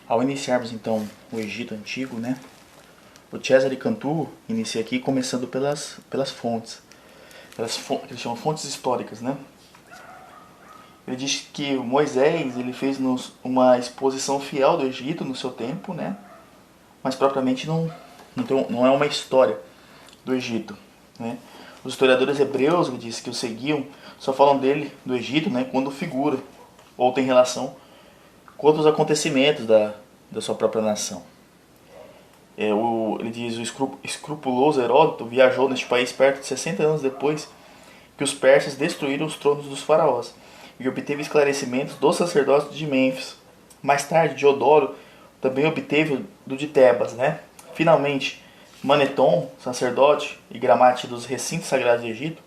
Ao iniciarmos então o Egito Antigo, né, o Cesare Cantu inicia aqui começando pelas fontes, que eles chamam fontes históricas, né? Ele diz que Moisés ele fez-nos uma exposição fiel do Egito no seu tempo, né? Mas propriamente não é uma história do Egito, né? Os historiadores hebreus, ele diz que o seguiam, só falam dele, do Egito, né, quando figura ou tem relação com outros acontecimentos da sua própria nação. Ele diz, o escrupuloso Heródoto viajou neste país perto de 60 anos depois que os persas destruíram os tronos dos faraós e obteve esclarecimentos dos sacerdotes de Mênfis. Mais tarde, Diodoro também obteve do de Tebas, né? Finalmente, Maneton, sacerdote e gramate dos recintos sagrados do Egito,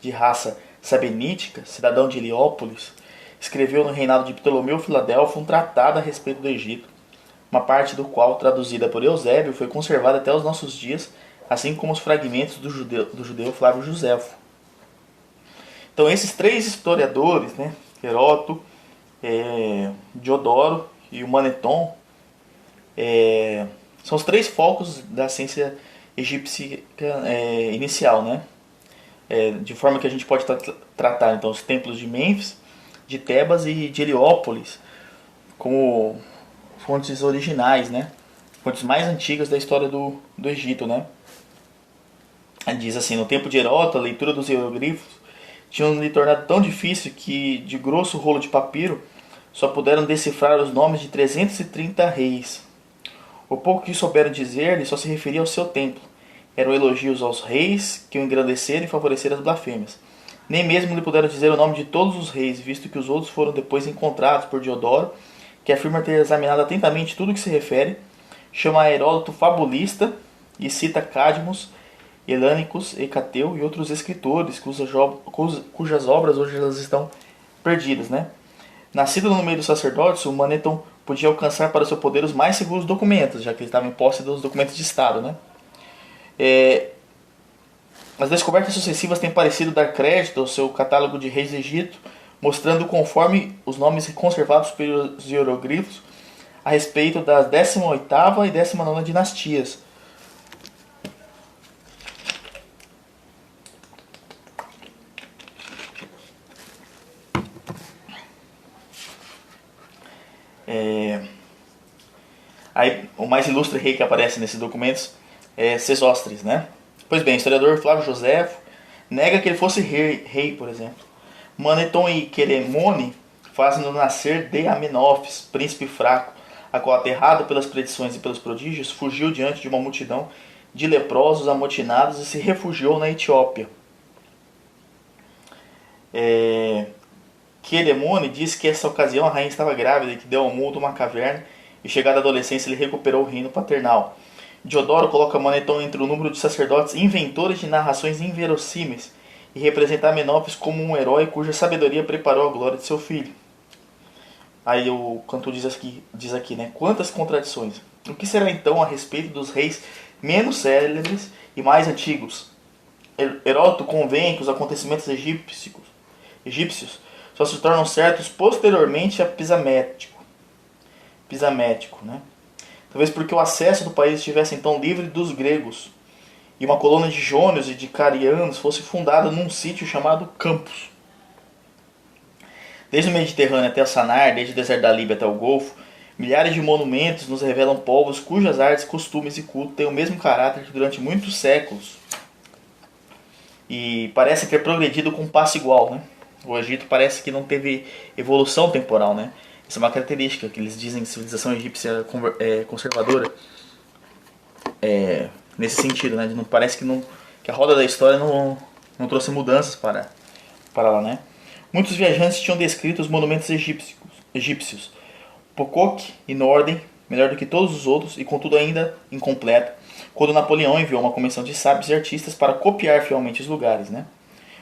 de raça sabenítica, cidadão de Heliópolis, escreveu no reinado de Ptolomeu Filadelfo um tratado a respeito do Egito, uma parte do qual, traduzida por Eusébio, foi conservada até os nossos dias, assim como os fragmentos do judeu Flávio Joséfo. Então esses três historiadores, né, Heródoto, Diodoro e o Maneton, são os três focos da ciência egípcia inicial, né? De forma que a gente pode tratar então os templos de Mênfis, de Tebas e de Heliópolis como fontes originais, né? Fontes mais antigas da história do Egito, né? Diz assim, no tempo de Heródoto, a leitura dos hieroglifos tinha lhe tornado tão difícil que, de grosso rolo de papiro, só puderam decifrar os nomes de 330 reis. O pouco que souberam dizer-lhe só se referia ao seu templo. Eram elogios aos reis que o engrandeceram e favoreceram as blasfêmias. Nem mesmo lhe puderam dizer o nome de todos os reis, visto que os outros foram depois encontrados por Diodoro, que afirma ter examinado atentamente tudo o que se refere, chama Heródoto fabulista e cita Cadmus, Helânicos, Hecateu e outros escritores cujas obras hoje elas estão perdidas, né? Nascido no meio dos sacerdotes, o Maneton podia alcançar para seu poder os mais seguros documentos, já que ele estava em posse dos documentos de Estado, né? As descobertas sucessivas têm parecido dar crédito ao seu catálogo de reis do Egito, mostrando conforme os nomes conservados pelos hieroglifos a respeito das 18ª e 19ª dinastias. Aí, o mais ilustre rei que aparece nesses documentos é Sesostris, né? Pois bem, o historiador Flávio Joséfo nega que ele fosse rei, por exemplo. Maneton e Queremone fazem-no nascer de Amenófis, príncipe fraco, a qual, aterrado pelas predições e pelos prodígios, fugiu diante de uma multidão de leprosos amotinados e se refugiou na Etiópia. Queremone diz que nessa ocasião a rainha estava grávida e que deu ao mundo uma caverna e, chegada à adolescência, ele recuperou o reino paternal. Diodoro coloca Maneton entre o número de sacerdotes inventores de narrações inverossímeis e representa Amenófis como um herói cuja sabedoria preparou a glória de seu filho. Aí o Cantu diz aqui, né? Quantas contradições! O que será então a respeito dos reis menos célebres e mais antigos? Heródoto convém que os acontecimentos egípcios só se tornam certos posteriormente a Pisamético, né? Talvez porque o acesso do país estivesse então livre dos gregos e uma colônia de jônios e de carianos fosse fundada num sítio chamado Campos. Desde o Mediterrâneo até o Sanar, desde o deserto da Líbia até o Golfo, milhares de monumentos nos revelam povos cujas artes, costumes e culto têm o mesmo caráter que durante muitos séculos e parecem ter progredido com um passo igual, né? O Egito parece que não teve evolução temporal, né? Isso é uma característica que eles dizem civilização egípcia conservadora. Nesse sentido, né? Não parece que a roda da história não trouxe mudanças para lá, né? Muitos viajantes tinham descrito os monumentos egípcios, Pocock e Norden, melhor do que todos os outros e contudo ainda incompleta, quando Napoleão enviou uma comissão de sábios e artistas para copiar fielmente os lugares, né?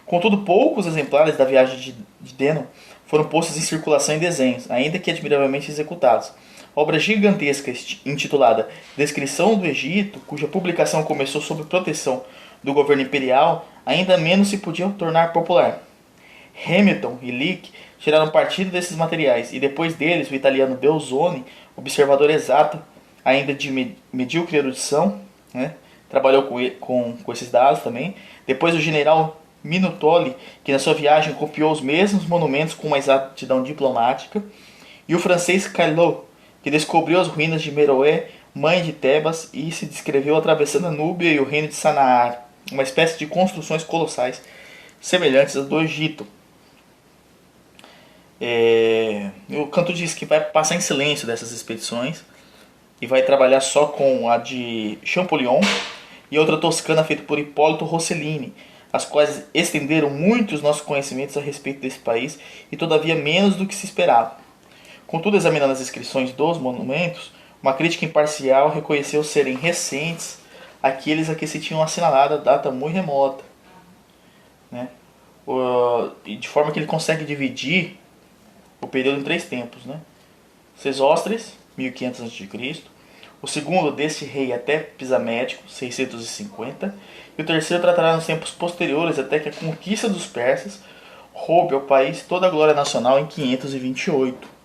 Contudo, poucos exemplares da viagem de Denon foram postos em circulação em desenhos, ainda que admiravelmente executados. A obra gigantesca intitulada Descrição do Egito, cuja publicação começou sob proteção do governo imperial, ainda menos se podia tornar popular. Hamilton e Leake tiraram partido desses materiais, e depois deles o italiano Belzoni, observador exato, ainda de medíocre erudição, né? Trabalhou com esses dados também. Depois o general Minutoli, que na sua viagem copiou os mesmos monumentos com uma exatidão diplomática. E o francês Caillot, que descobriu as ruínas de Meroé, mãe de Tebas, e se descreveu atravessando a Núbia e o reino de Sanaar, uma espécie de construções colossais semelhantes às do Egito. O Cantu diz que vai passar em silêncio dessas expedições e vai trabalhar só com a de Champollion e outra toscana feita por Hipólito Rossellini, as quais estenderam muito os nossos conhecimentos a respeito desse país e todavia menos do que se esperava. Contudo, examinando as inscrições dos monumentos, uma crítica imparcial reconheceu serem recentes aqueles a que se tinham assinalado a data muito remota, né? De forma que ele consegue dividir o período em 3 tempos, né? Sesostris, 1500 a.C., o segundo deste rei até Pisamédico, 650, e o terceiro tratará nos tempos posteriores até que a conquista dos persas roube ao país toda a glória nacional em 528.